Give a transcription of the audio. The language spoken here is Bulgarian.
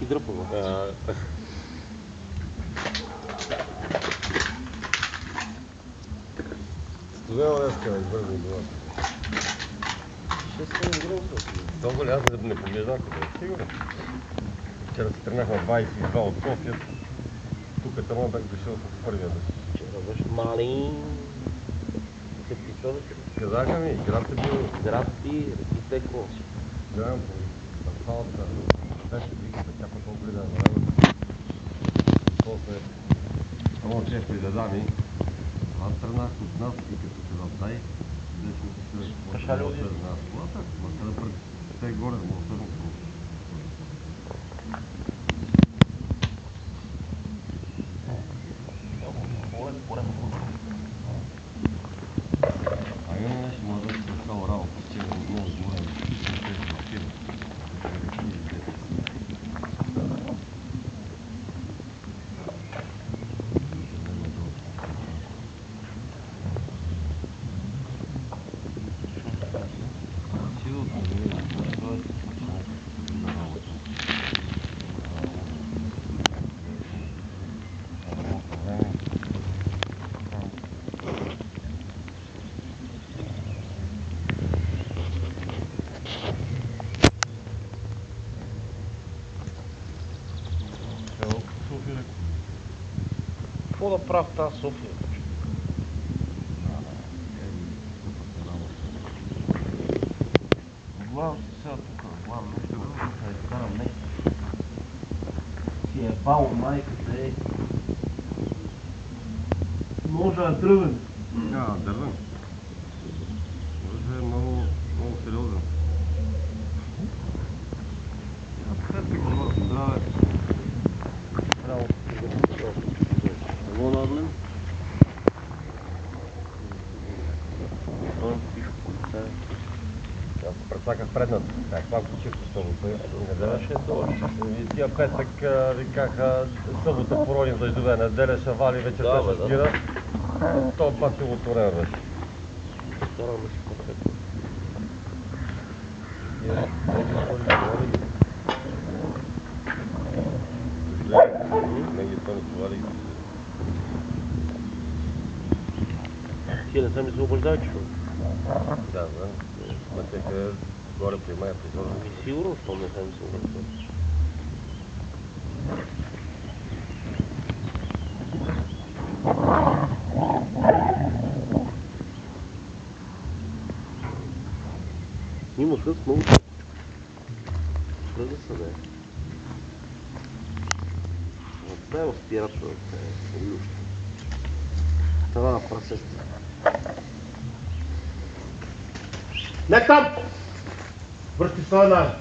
и дръпва. Студено днеска, избързай билата. Ще се гръмва. Толкова ли аз не погледнах, сигурно. Вчера се тръгнах на 22 от София. Тук тъмън бях дошъл с първия дъжд. Вчера беше малин. Се писали. Казаха ми, град е бил... Град и текло. Гледам по асфалта. Беше дигата, чапа толкова ли да време. После... Само че придадами. Аз тръгнах от нас и като се въвдай, днешно се Пашали один? нас колата, мъка да пред те горе, му остърно по. А имаме нещо, може да се такава работа, че много добре да се машина. Какво да правя в тази София? Главам се сега тук, главам нещо, да изкарам нещо. Си е бал майката е. Ножа е дръвен. Дървен. Може е много сериозен. Здраве. Право. Какво надлен? Аз се прецаках предната. Как малко чисто събота. Неделя ще е дълъг. Тия петък викаха събота породим дъждове, неделя ще вали, вече Да, ще да. спира. То път се отворен беше. Стараме си по-хепо. Не ги това това ли? Ти не съм ли се обаждал, че? Да, пътеха горе при мен, при зона. Сигурно, що не съм се обаждал. Има хъст много чакочка. Кръга са да е. Това е аспиратор, това е люшка. Това на прасеста. Не там! Върши това на